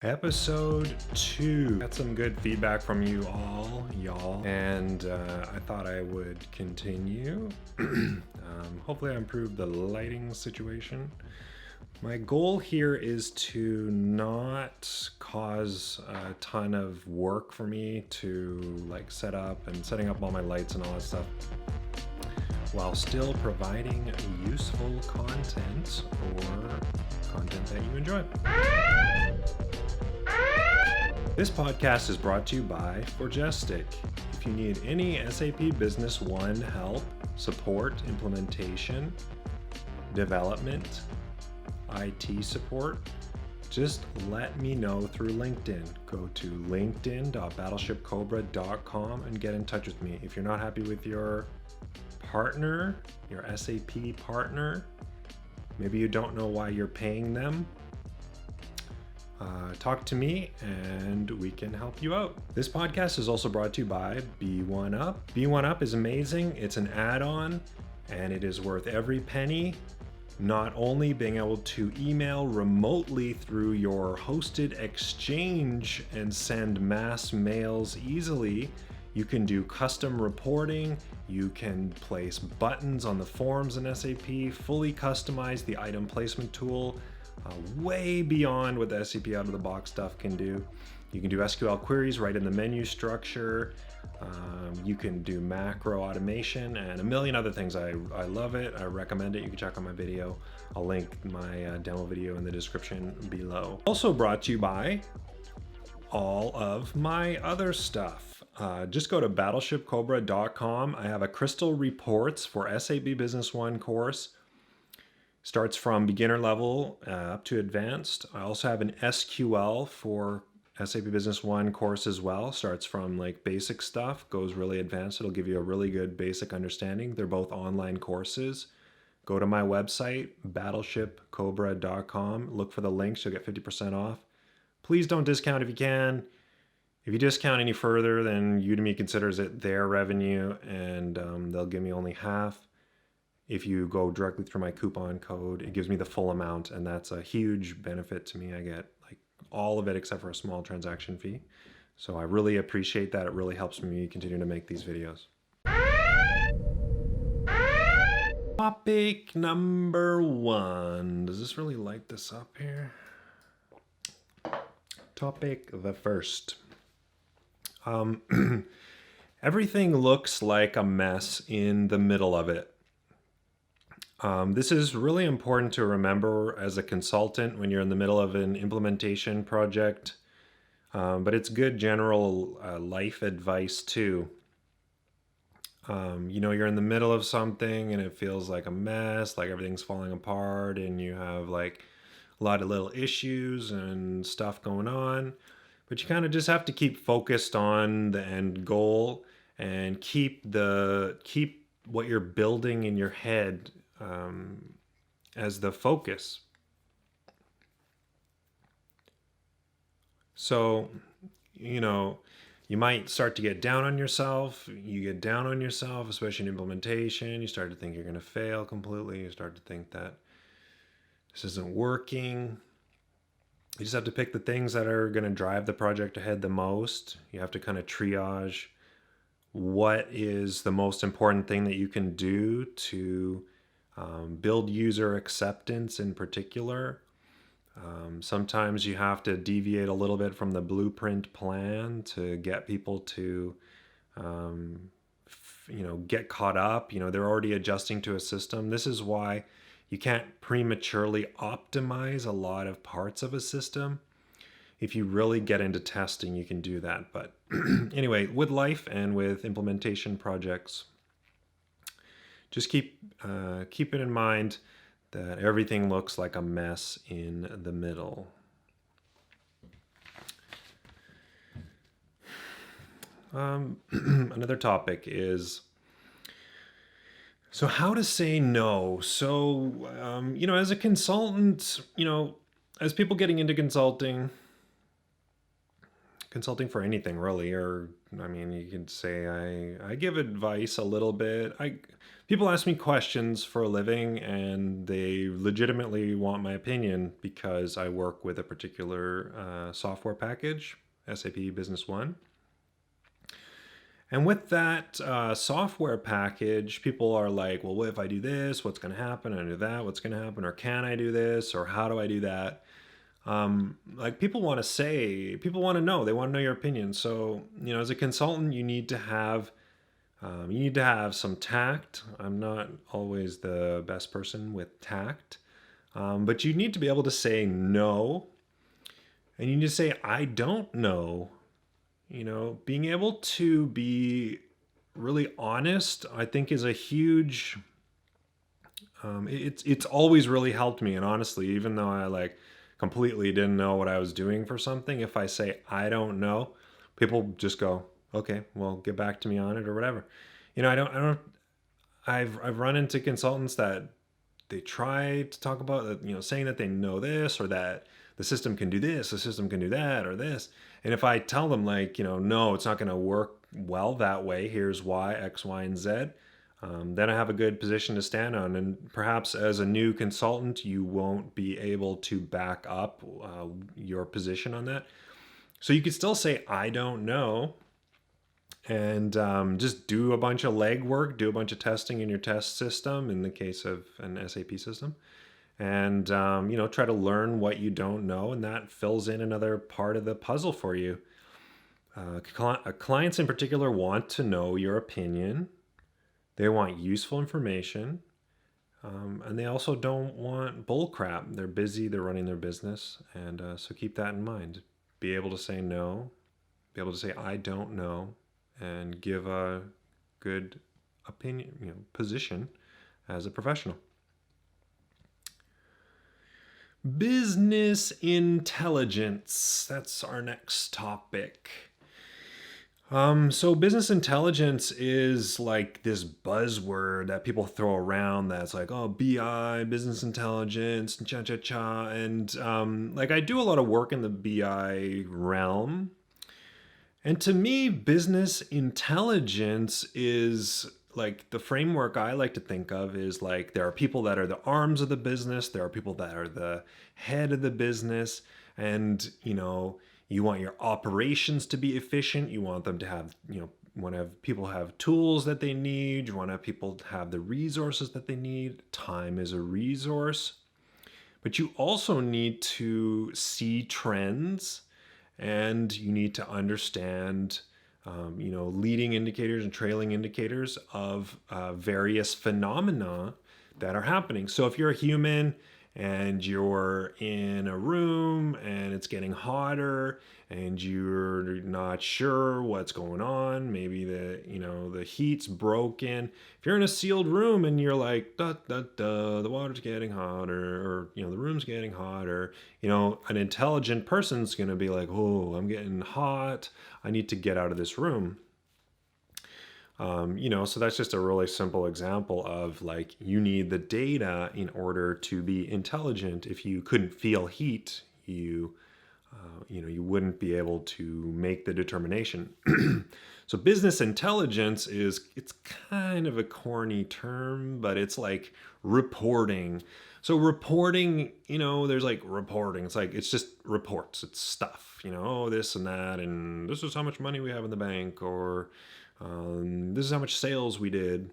Episode 2. Got some good feedback from you all, y'all, and I thought I would continue. Hopefully I improved the lighting situation. My goal here is to not cause a ton of work for me to set up and setting up all my lights and all that stuff while still providing useful content or content that you enjoy. This podcast is brought to you by Forgestic. If you need any SAP Business One help, support, implementation, development, IT support, just let me know through LinkedIn. Go to linkedin.battleshipcobra.com and get in touch with me. If you're not happy with your partner, your SAP partner, maybe you don't know why you're paying them, talk to me and we can help you out. This podcast is also brought to you by B1Up. B1Up is amazing. It's an add-on and it is worth every penny. Not only being able to email remotely through your hosted exchange and send mass mails easily, you can do custom reporting, you can place buttons on the forms in SAP, fully customize the item placement tool, way beyond what the SAP out-of-the-box stuff can do. You can do SQL queries right in the menu structure. You can do macro automation and a million other things. I love it. I recommend it. You can check out my video. I'll link my demo video in the description below. Also brought to you by all of my other stuff. Just go to battleshipcobra.com. I have a Crystal Reports for SAP Business One course. Starts from beginner level up to advanced. I also have an SQL for SAP Business One course as well. Starts from basic stuff, goes really advanced. It'll give you a really good basic understanding. They're both online courses. Go to my website, battleshipcobra.com. Look for the links, you'll get 50% off. Please don't discount if you can. If you discount any further, then Udemy considers it their revenue and they'll give me only half. If you go directly through my coupon code, it gives me the full amount, and that's a huge benefit to me. I get all of it except for a small transaction fee. So I really appreciate that. It really helps me continue to make these videos. Topic number 1. Does this really light this up here? Topic the first. Everything looks like a mess in the middle of it. This is really important to remember as a consultant when you're in the middle of an implementation project, but it's good general life advice too. You're in the middle of something and it feels like a mess, like everything's falling apart and you have a lot of little issues and stuff going on, but you kind of just have to keep focused on the end goal and keep what you're building in your head as the focus. So, you might start to get down on yourself. You get down on yourself, especially in implementation. You start to think you're going to fail completely. You start to think that this isn't working. You just have to pick the things that are going to drive the project ahead the most. You have to kind of triage what is the most important thing that you can do to build user acceptance in particular. Sometimes you have to deviate a little bit from the blueprint plan to get people to, get caught up. They're already adjusting to a system. This is why you can't prematurely optimize a lot of parts of a system. If you really get into testing, you can do that. But anyway, with life and with implementation projects, just keep it in mind that everything looks like a mess in the middle. Another topic is, so how to say no. So, as a consultant, as people getting into consulting, consulting for anything really, or I mean, you could say I give advice a little bit. People ask me questions for a living, and they legitimately want my opinion because I work with a particular software package, SAP Business One. And with that software package, people are like, well, what if I do this? What's going to happen? I do that. What's going to happen? Or can I do this? Or how do I do that? Like people want to say, people want to know, they want to know your opinion. So, as a consultant, you need to have some tact. I'm not always the best person with tact, but you need to be able to say no, and you need to say, I don't know. Being able to be really honest, I think is a huge, it's always really helped me. And honestly, even though I like completely didn't know what I was doing for something, if I say I don't know, people just go, okay, well, get back to me on it or whatever. I've run into consultants that they try to talk about that, saying that they know this or that the system can do this, the system can do that, or this. And if I tell them like, no, it's not going to work well that way. Here's why, X, Y, and Z. Then I have a good position to stand on. And perhaps as a new consultant, you won't be able to back up your position on that. So you could still say, I don't know, and just do a bunch of legwork, do a bunch of testing in your test system in the case of an SAP system. And, try to learn what you don't know, and that fills in another part of the puzzle for you. Clients in particular want to know your opinion. They want useful information. And they also don't want bull crap. They're busy, they're running their business. And so keep that in mind. Be able to say no, be able to say, I don't know, and give a good opinion, position as a professional. Business intelligence. That's our next topic. So business intelligence is like this buzzword that people throw around that's like, oh, BI, business intelligence, cha-cha-cha. And like I do a lot of work in the BI realm. And to me, business intelligence is like the framework I like to think of is like there are people that are the arms of the business, there are people that are the head of the business, and you want your operations to be efficient, you want them to have, want to have people have tools that they need, you want to have people have the resources that they need. Time is a resource. But you also need to see trends, and you need to understand leading indicators and trailing indicators of various phenomena that are happening. So if you're a human and you're in a room and it's getting hotter and you're not sure what's going on, maybe the heat's broken. If you're in a sealed room and you're like, da, da, da, the water's getting hotter, or the room's getting hotter, an intelligent person's going to be like, oh, I'm getting hot, I need to get out of this room. So that's just a really simple example of like you need the data in order to be intelligent. If you couldn't feel heat, you wouldn't be able to make the determination. So business intelligence it's kind of a corny term, but it's like reporting. So reporting, there's like reporting. It's just reports. It's stuff, this and that, and this is how much money we have in the bank, or this is how much sales we did.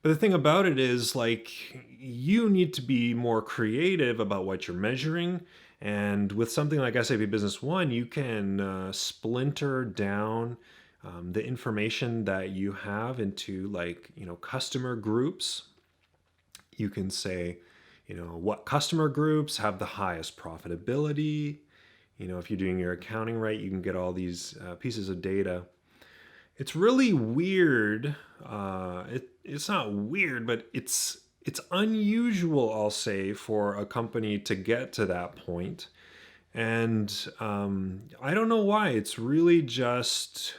But the thing about it is, like, you need to be more creative about what you're measuring. And with something like SAP Business One, you can splinter down the information that you have into customer groups. You can say, what customer groups have the highest profitability. If you're doing your accounting right, you can get all these pieces of data. It's really weird. It's not weird, but it's unusual, I'll say, for a company to get to that point. And I don't know why. It's really just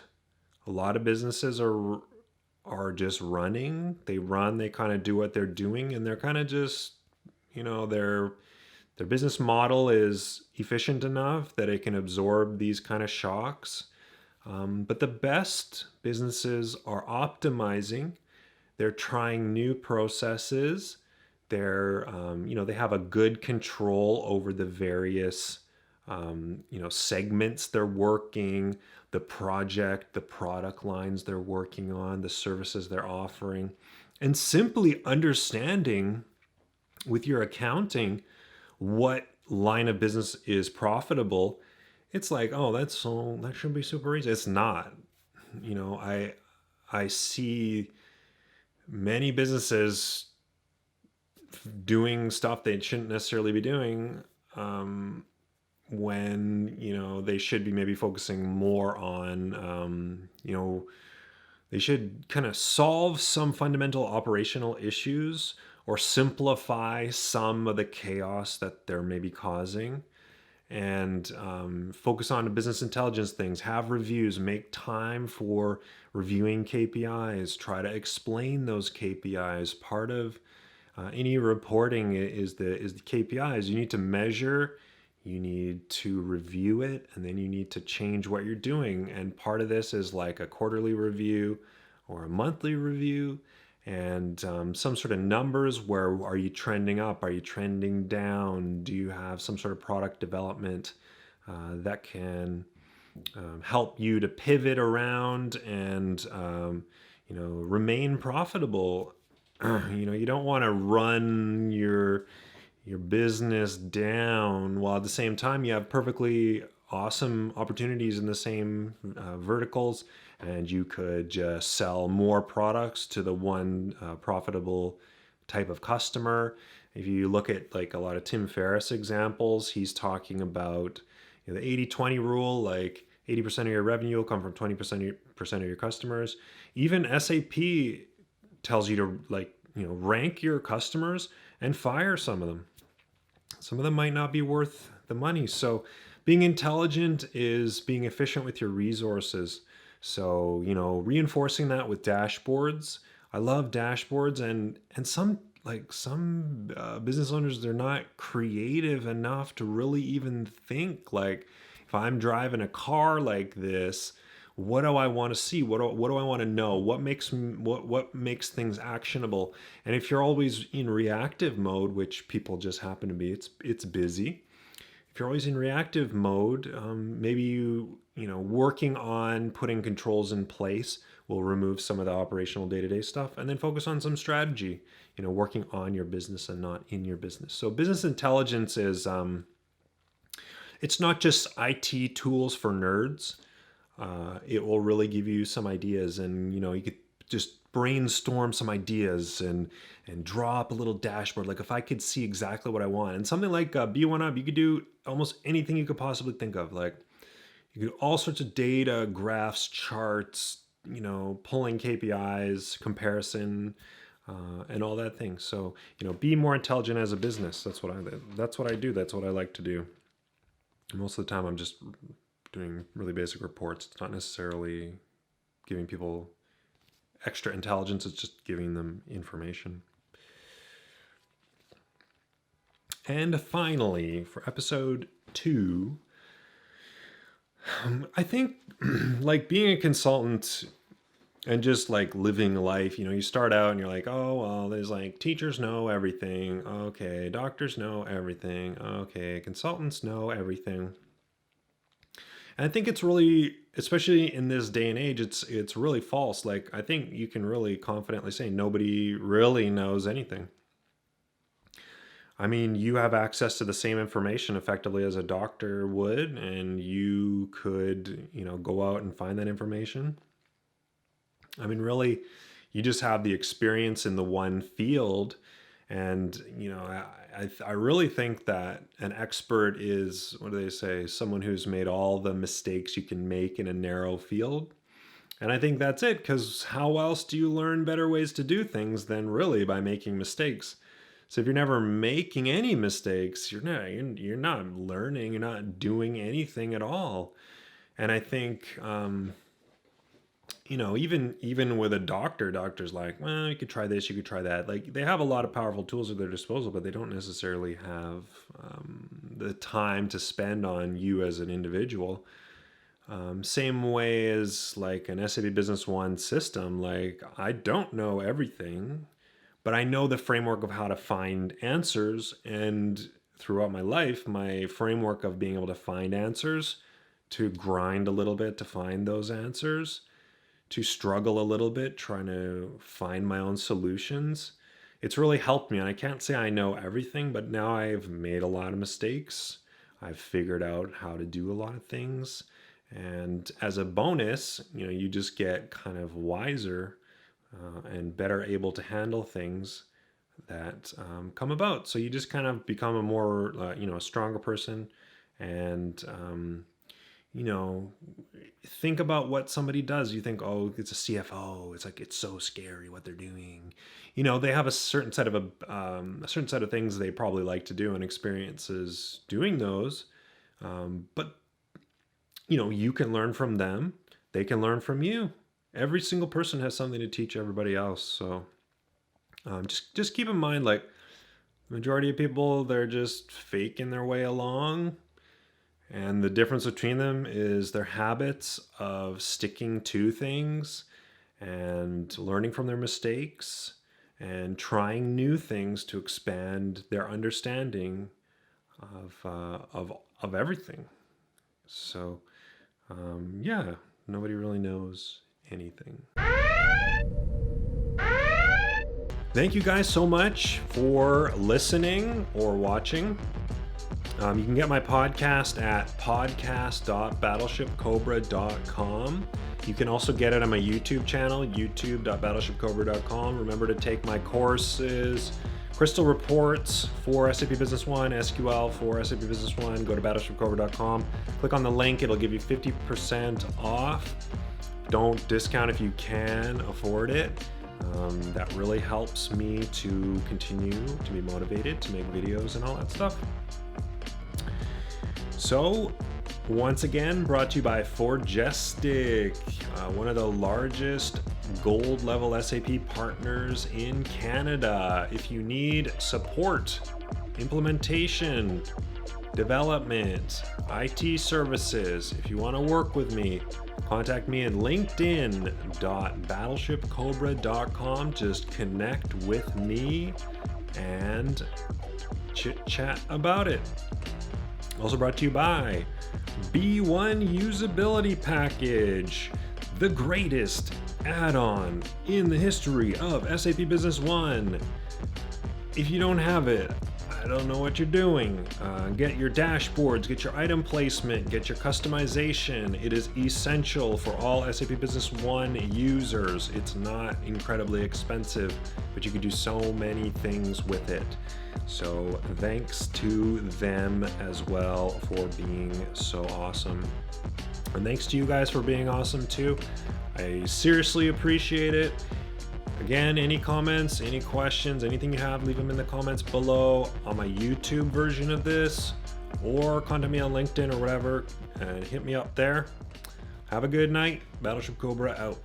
a lot of businesses are just running. They run, they kind of do what they're doing, and they're kind of just, their business model is efficient enough that it can absorb these kind of shocks. But the best businesses are optimizing. They're trying new processes. They have a good control over the various, segments they're working, the project, the product lines they're working on, the services they're offering, and simply understanding with your accounting what line of business is profitable. It's like, oh, that should be super easy. It's not. I see many businesses doing stuff they shouldn't necessarily be doing, when they should be maybe focusing more on, they should kind of solve some fundamental operational issues or simplify some of the chaos that they're maybe causing, and focus on the business intelligence things, have reviews, make time for reviewing KPIs, try to explain those KPIs. Part of any reporting is the KPIs. You need to measure, you need to review it, and then you need to change what you're doing. And part of this is like a quarterly review or a monthly review, and some sort of numbers. Where are you trending up? Are you trending down? Do you have some sort of product development that can help you to pivot around and remain profitable? You don't want to run your business down while at the same time you have perfectly awesome opportunities in the same verticals, and you could just sell more products to the one profitable type of customer. If you look at like a lot of Tim Ferriss examples, he's talking about the 80-20 rule, like 80% of your revenue will come from 20% of your customers. Even SAP tells you to rank your customers and fire some of them. Some of them might not be worth the money. So being intelligent is being efficient with your resources. So, reinforcing that with dashboards. I love dashboards, and some business owners, they're not creative enough to really even think like, if I'm driving a car like this, what do I want to see? What do I want to know? What makes things actionable? And if you're always in reactive mode, which people just happen to be, it's busy. If you're always in reactive mode, maybe working on putting controls in place will remove some of the operational day-to-day stuff, and then focus on some strategy. Working on your business and not in your business. So business intelligence is it's not just IT tools for nerds. It will really give you some ideas, and you could just brainstorm some ideas and draw up a little dashboard. Like, if I could see exactly what I want, and something like B1Up, you could do almost anything you could possibly think of. Like, you could do all sorts of data, graphs, charts, pulling KPIs, comparison, and all that thing. So be more intelligent as a business. That's what I do. That's what I like to do. Most of the time, I'm just doing really basic reports. It's not necessarily giving people extra intelligence. It's just giving them information. And finally, for episode 2, I think like being a consultant and just like living life, you start out and you're like, oh, well, there's like teachers know everything. Okay. Doctors know everything. Okay. Consultants know everything. And I think it's really, especially in this day and age, it's really false. Like, I think you can really confidently say nobody really knows anything. I mean, you have access to the same information effectively as a doctor would, and you could, go out and find that information. I mean, really, you just have the experience in the one field. And, I really think that an expert is, what do they say? Someone who's made all the mistakes you can make in a narrow field. And I think that's it, because how else do you learn better ways to do things than really by making mistakes? So if you're never making any mistakes, you're not learning, you're not doing anything at all. And I think, even with a doctor's like, well, you could try this, you could try that. Like, they have a lot of powerful tools at their disposal, but they don't necessarily have the time to spend on you as an individual. Same way as like an SAP Business One system. Like, I don't know everything, but I know the framework of how to find answers. And throughout my life, my framework of being able to find answers, to grind a little bit to find those answers, to struggle a little bit trying to find my own solutions, it's really helped me. And I can't say I know everything, but now I've made a lot of mistakes. I've figured out how to do a lot of things. And as a bonus, you just get kind of wiser and better able to handle things that come about. So you just kind of become a more, a stronger person. And think about what somebody does. You think, oh, it's a CFO. It's like, it's so scary what they're doing. They have a certain set of things they probably like to do and experiences doing those. But you can learn from them. They can learn from you. Every single person has something to teach everybody else. So just keep in mind, like, the majority of people, they're just faking their way along. And the difference between them is their habits of sticking to things and learning from their mistakes and trying new things to expand their understanding of everything. So, nobody really knows anything. Thank you guys so much for listening or watching. You can get my podcast at podcast.battleshipcobra.com. You can also get it on my YouTube channel, youtube.battleshipcobra.com. Remember to take my courses, Crystal Reports for SAP Business One, SQL for SAP Business One. Go to battleshipcobra.com. Click on the link. It'll give you 50% off. Don't discount if you can afford it. That really helps me to continue to be motivated to make videos and all that stuff. So, once again, brought to you by Forgestic, one of the largest gold level SAP partners in Canada. If you need support, implementation, development, IT services, if you want to work with me, contact me in linkedin.battleshipcobra.com. Just connect with me and chit chat about it. Also brought to you by B1 Usability Package, the greatest add-on in the history of SAP Business One. If you don't have it, I don't know what you're doing. Get your dashboards, get your item placement, get your customization. It is essential for all SAP Business One users. It's not incredibly expensive, but you can do so many things with it. So thanks to them as well for being so awesome. And thanks to you guys for being awesome too. I seriously appreciate it. Again, any comments, any questions, anything you have, leave them in the comments below on my YouTube version of this, or contact me on LinkedIn or whatever, and hit me up there. Have a good night. Battleship Cobra out.